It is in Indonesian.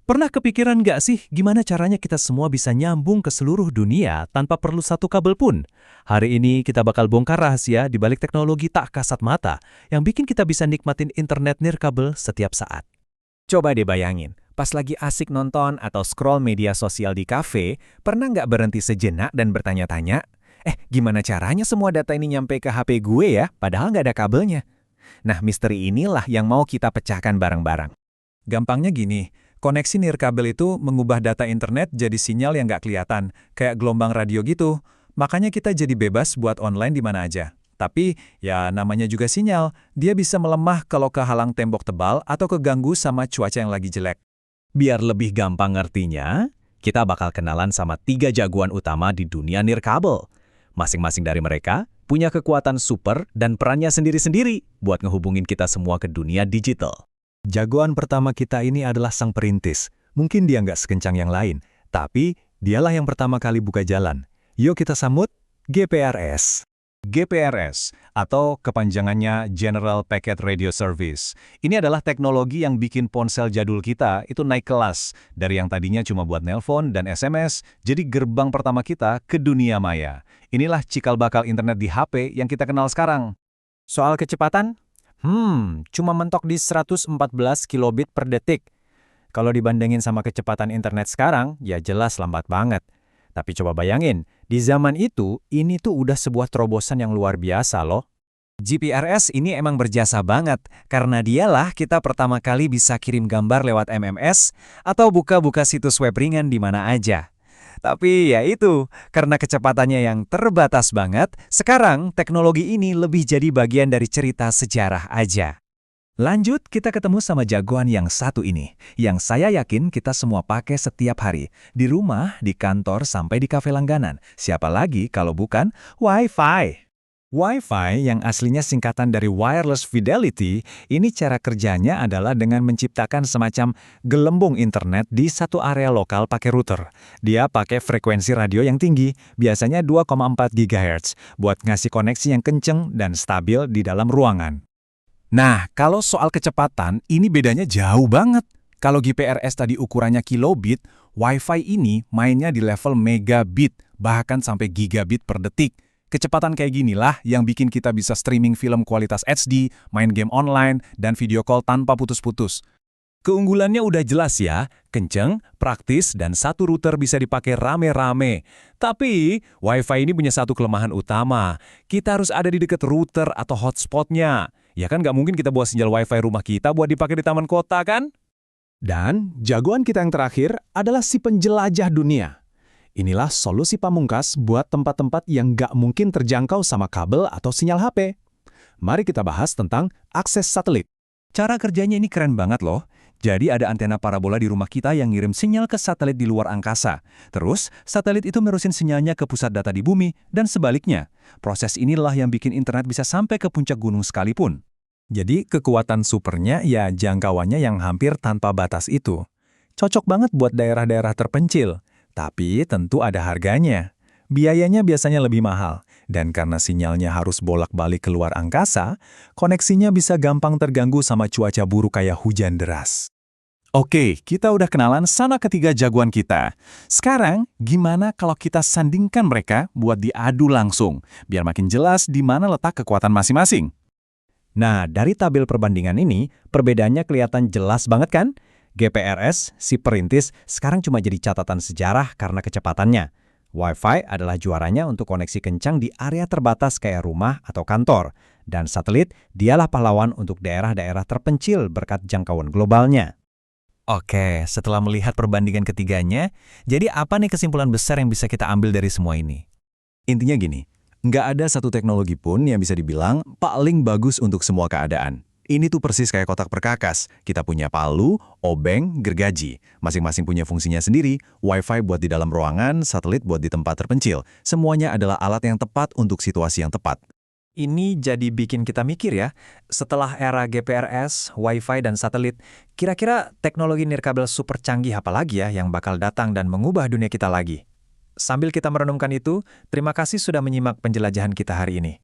Pernah kepikiran nggak sih gimana caranya kita semua bisa nyambung ke seluruh dunia tanpa perlu satu kabel pun? Hari ini kita bakal bongkar rahasia di balik teknologi tak kasat mata yang bikin kita bisa nikmatin internet nirkabel setiap saat. Coba deh bayangin, pas lagi asik nonton atau scroll media sosial di kafe, pernah nggak berhenti sejenak dan bertanya-tanya, gimana caranya semua data ini nyampe ke HP gue ya, padahal nggak ada kabelnya? Nah, misteri inilah yang mau kita pecahkan bareng-barang. Gampangnya gini, koneksi nirkabel itu mengubah data internet jadi sinyal yang nggak kelihatan, kayak gelombang radio gitu. Makanya kita jadi bebas buat online di mana aja. Tapi, ya namanya juga sinyal, dia bisa melemah kalau kehalang tembok tebal atau keganggu sama cuaca yang lagi jelek. Biar lebih gampang ngertinya, kita bakal kenalan sama 3 jagoan utama di dunia nirkabel. Masing-masing dari mereka punya kekuatan super dan perannya sendiri-sendiri buat ngehubungin kita semua ke dunia digital. Jagoan pertama kita ini adalah sang perintis. Mungkin dia nggak sekencang yang lain, tapi dialah yang pertama kali buka jalan. Yuk kita sambut GPRS. GPRS, atau kepanjangannya General Packet Radio Service. Ini adalah teknologi yang bikin ponsel jadul kita itu naik kelas. Dari yang tadinya cuma buat nelpon dan SMS, jadi gerbang pertama kita ke dunia maya. Inilah cikal bakal internet di HP yang kita kenal sekarang. Soal kecepatan? Cuma mentok di 114 kilobit per detik. Kalau dibandingin sama kecepatan internet sekarang, ya jelas lambat banget. Tapi coba bayangin, di zaman itu, ini tuh udah sebuah terobosan yang luar biasa loh. GPRS ini emang berjasa banget, karena dialah kita pertama kali bisa kirim gambar lewat MMS atau buka-buka situs web ringan di mana aja. Tapi ya itu, karena kecepatannya yang terbatas banget, sekarang teknologi ini lebih jadi bagian dari cerita sejarah aja. Lanjut, kita ketemu sama jagoan yang satu ini, yang saya yakin kita semua pakai setiap hari, di rumah, di kantor, sampai di kafe langganan. Siapa lagi kalau bukan Wi-Fi? Wi-Fi yang aslinya singkatan dari Wireless Fidelity, ini cara kerjanya adalah dengan menciptakan semacam gelembung internet di satu area lokal pakai router. Dia pakai frekuensi radio yang tinggi, biasanya 2,4 GHz, buat ngasih koneksi yang kenceng dan stabil di dalam ruangan. Nah, kalau soal kecepatan, ini bedanya jauh banget. Kalau GPRS tadi ukurannya kilobit, Wi-Fi ini mainnya di level megabit, bahkan sampai gigabit per detik. Kecepatan kayak ginilah yang bikin kita bisa streaming film kualitas HD, main game online, dan video call tanpa putus-putus. Keunggulannya udah jelas ya, kenceng, praktis, dan satu router bisa dipakai rame-rame. Tapi, Wi-Fi ini punya satu kelemahan utama. Kita harus ada di dekat router atau hotspotnya. Ya kan nggak mungkin kita bawa sinyal Wi-Fi rumah kita buat dipakai di taman kota kan? Dan jagoan kita yang terakhir adalah si penjelajah dunia. Inilah solusi pamungkas buat tempat-tempat yang nggak mungkin terjangkau sama kabel atau sinyal HP. Mari kita bahas tentang akses satelit. Cara kerjanya ini keren banget loh. Jadi ada antena parabola di rumah kita yang ngirim sinyal ke satelit di luar angkasa. Terus, satelit itu menerusin sinyalnya ke pusat data di bumi, dan sebaliknya. Proses inilah yang bikin internet bisa sampai ke puncak gunung sekalipun. Jadi, kekuatan supernya ya jangkauannya yang hampir tanpa batas itu. Cocok banget buat daerah-daerah terpencil. Tapi tentu ada harganya. Biayanya biasanya lebih mahal, dan karena sinyalnya harus bolak-balik keluar angkasa, koneksinya bisa gampang terganggu sama cuaca buruk kayak hujan deras. Oke, kita udah kenalan sama ketiga jagoan kita. Sekarang, gimana kalau kita sandingkan mereka buat diadu langsung, biar makin jelas di mana letak kekuatan masing-masing? Nah, dari tabel perbandingan ini, perbedaannya kelihatan jelas banget kan? GPRS, si perintis, sekarang cuma jadi catatan sejarah karena kecepatannya. Wi-Fi adalah juaranya untuk koneksi kencang di area terbatas kayak rumah atau kantor. Dan satelit, dialah pahlawan untuk daerah-daerah terpencil berkat jangkauan globalnya. Oke, setelah melihat perbandingan ketiganya, jadi apa nih kesimpulan besar yang bisa kita ambil dari semua ini? Intinya gini, nggak ada satu teknologi pun yang bisa dibilang paling bagus untuk semua keadaan. Ini tuh persis kayak kotak perkakas. Kita punya palu, obeng, gergaji. Masing-masing punya fungsinya sendiri. Wi-Fi buat di dalam ruangan, satelit buat di tempat terpencil. Semuanya adalah alat yang tepat untuk situasi yang tepat. Ini jadi bikin kita mikir ya, setelah era GPRS, Wi-Fi, dan satelit, kira-kira teknologi nirkabel super canggih apa lagi ya yang bakal datang dan mengubah dunia kita lagi? Sambil kita merenungkan itu, terima kasih sudah menyimak penjelajahan kita hari ini.